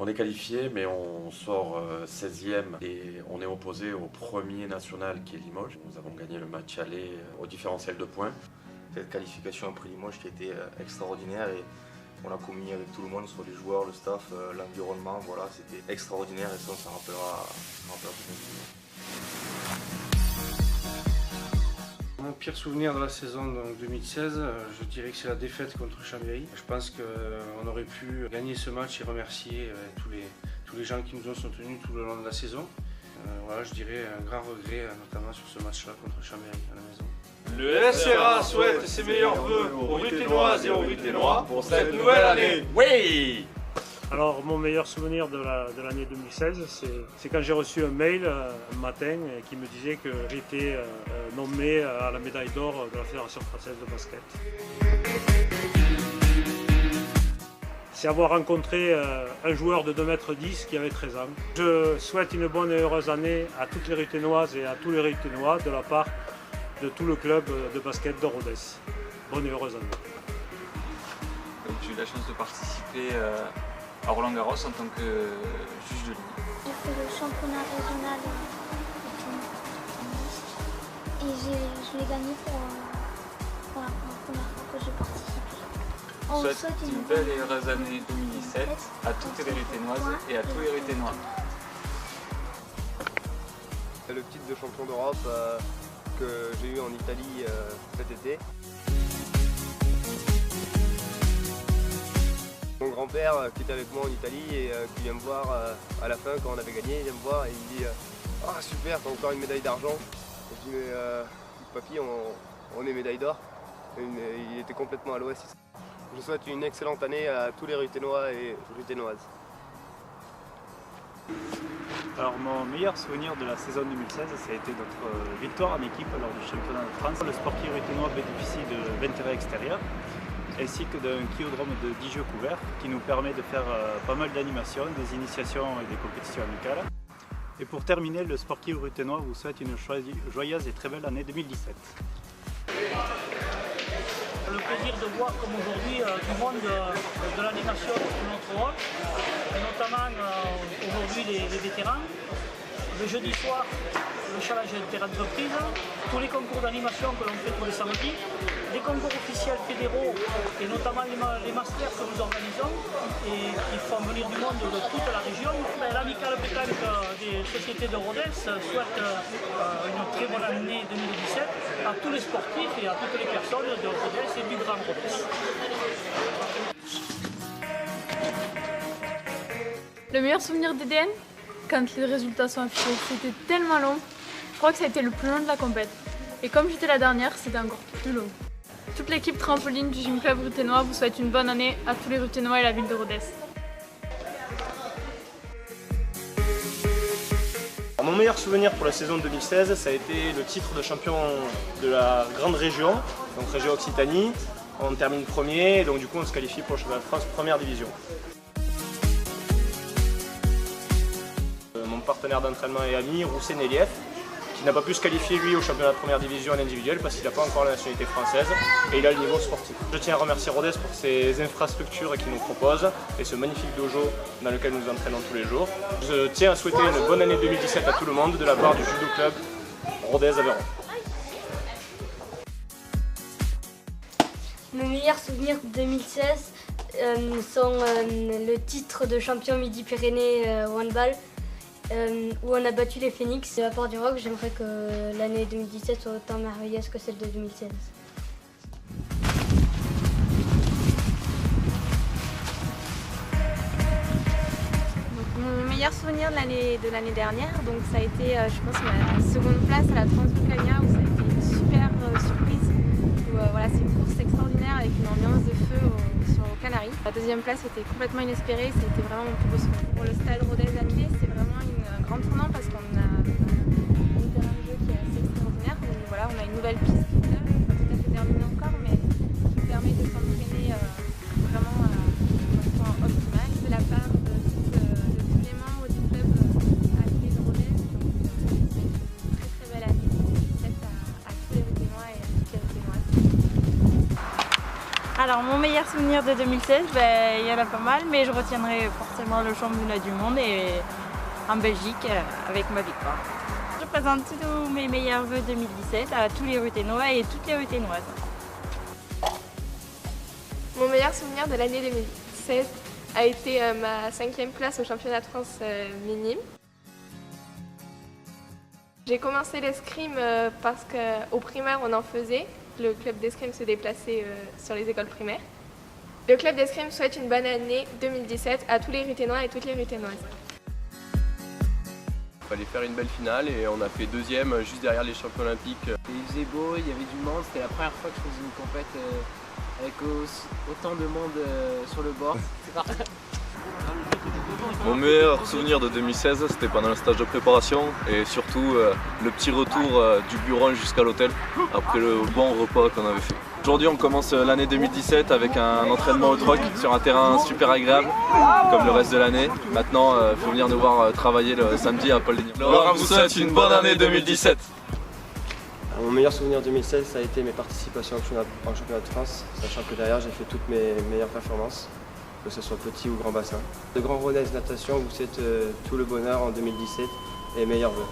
On est qualifié, mais on sort 16e et on est opposé au premier national qui est Limoges. Nous avons gagné le match aller au différentiel de points. Cette qualification après Limoges qui a été extraordinaire et on l'a commis avec tout le monde, soit les joueurs, le staff, l'environnement, voilà, c'était extraordinaire et ça on s'en rappellera toute notre vie. Mon pire souvenir de la saison donc 2016, je dirais que c'est la défaite contre Chambéry. Je pense qu'on aurait pu gagner ce match et remercier tous les gens qui nous ont soutenus tout le long de la saison. Voilà, je dirais un grand regret, notamment sur ce match-là contre Chambéry à la maison. Le SRA souhaite ses meilleurs vœux aux Ruténoises et aux Ruténois pour cette nouvelle année. Oui! Alors mon meilleur souvenir de l'année 2016, c'est quand j'ai reçu un mail un matin qui me disait que j'étais nommé à la médaille d'or de la Fédération française de basket. C'est avoir rencontré un joueur de 2,10 m qui avait 13 ans. Je souhaite une bonne et heureuse année à toutes les Ruténoises et à tous les Ruténois de la part de tout le club de basket de Rodez. Bonne et heureuse année. J'ai eu la chance de participer à Roland Garros en tant que juge de ligne. J'ai fait le championnat régional et je l'ai gagné pour la première fois que j'ai participé. On souhaite une belle et heureuse année 2017 à toutes les Ruténoises et à tous les Ruténois. Le titre de champion d'Europe que j'ai eu en Italie cet été. Mon grand-père qui était avec moi en Italie et qui vient me voir à la fin quand on avait gagné, il vient me voir et il me dit « Ah super, t'as encore une médaille d'argent ». Je dis « Mais papy, on est médaille d'or ». Il était complètement à l'ouest. Je souhaite une excellente année à tous les Ruténois et Ruténoises. Alors mon meilleur souvenir de la saison 2016, ça a été notre victoire en équipe lors du championnat de France. Le Sporting ruténois bénéficie d'intérêts extérieurs ainsi que d'un kyodrome de 10 jeux couverts qui nous permet de faire pas mal d'animations, des initiations et des compétitions amicales. Et pour terminer, le Sporting ruténois vous souhaite une joyeuse et très belle année 2017. Le plaisir de voir comme aujourd'hui du monde de l'animation sur notre rôle, et notamment aujourd'hui les vétérans. Le jeudi soir, le challenge interentreprise, tous les concours d'animation que l'on fait tous les samedis, les concours officiels fédéraux et notamment les masters que nous organisons et qui font venir du monde de toute la région. L'amicale pétanque des sociétés de Rodez souhaite une très bonne année 2017 à tous les sportifs et à toutes les personnes de Rodez et du Grand Rodez. Le meilleur souvenir d'EDN, quand les résultats sont affichés, c'était tellement long. Je crois que ça a été le plus long de la compète. Et comme j'étais la dernière, c'était encore plus long. Toute l'équipe trampoline du Gym Club Ruténois vous souhaite une bonne année à tous les Ruténois et la ville de Rodez. Mon meilleur souvenir pour la saison 2016, ça a été le titre de champion de la grande région, donc région Occitanie. On termine premier, et donc du coup on se qualifie pour le championnat de France première division. Mon partenaire d'entraînement et ami, Roussen Elief, qui n'a pas pu se qualifier lui au championnat de première division en individuel parce qu'il n'a pas encore la nationalité française et il a le niveau sportif. Je tiens à remercier Rodez pour ses infrastructures qu'il nous propose et ce magnifique dojo dans lequel nous nous entraînons tous les jours. Je tiens à souhaiter une bonne année 2017 à tout le monde de la part du judo club Rodez Aveyron. Mes meilleurs souvenirs de 2016 sont le titre de champion Midi-Pyrénées handball. Où on a battu les Phoenix. De la part du rock, j'aimerais que l'année 2017 soit autant merveilleuse que celle de 2016. Donc, mon meilleur souvenir de l'année dernière, donc ça a été, je pense, ma seconde place à la Transvulcania où ça a été une super surprise. Voilà, c'est une course extraordinaire avec une ambiance de feu sur aux Canaries. La deuxième place était complètement inespérée, c'était vraiment mon plus beau souvenir. Pour le stade Rodez Annulé, c'est vraiment un grand tournant parce qu'on a un terrain de jeu qui est assez extraordinaire. Donc voilà, on a une nouvelle piste qui est là, pas tout à fait terminée encore, mais qui permet de s'entraîner vraiment à un point optimal de la part de tous les membres du club Annulé de Rodez. Donc c'est une très très belle année 2017 à tous les Ruténois et à toutes les Ruténoises. Alors mon meilleur souvenir de 2016, il y en a pas mal, mais je retiendrai forcément le championnat du monde et en Belgique avec ma victoire. Je présente tous mes meilleurs vœux 2017 à tous les Ruténois et toutes les Ruténoises. Mon meilleur souvenir de l'année 2016 a été ma 5e place au championnat de France minime. J'ai commencé l'escrime parce qu'au primaire on en faisait. Le club d'escrime se déplaçait sur les écoles primaires. Le club d'escrime souhaite une bonne année 2017 à tous les Ruténois et toutes les Ruténoises. Il fallait faire une belle finale et on a fait 2e juste derrière les champions olympiques. Il faisait beau, il y avait du monde, c'était la première fois que je faisais une compète avec autant de monde sur le bord. C'est parti. Mon meilleur souvenir de 2016, c'était pendant le stage de préparation et surtout le petit retour du bureau jusqu'à l'hôtel après le bon repas qu'on avait fait. Aujourd'hui, on commence l'année 2017 avec un entraînement au troc sur un terrain super agréable, comme le reste de l'année. Maintenant, il faut venir nous voir travailler le samedi à Paul-Lignon. Laurent vous souhaite une bonne année 2017. Mon meilleur souvenir 2016, ça a été mes participations en championnat de France, sachant que derrière j'ai fait toutes mes meilleures performances, que ce soit petit ou grand bassin. De Grand Rodez Natation vous souhaite tout le bonheur en 2017 et meilleurs vœux.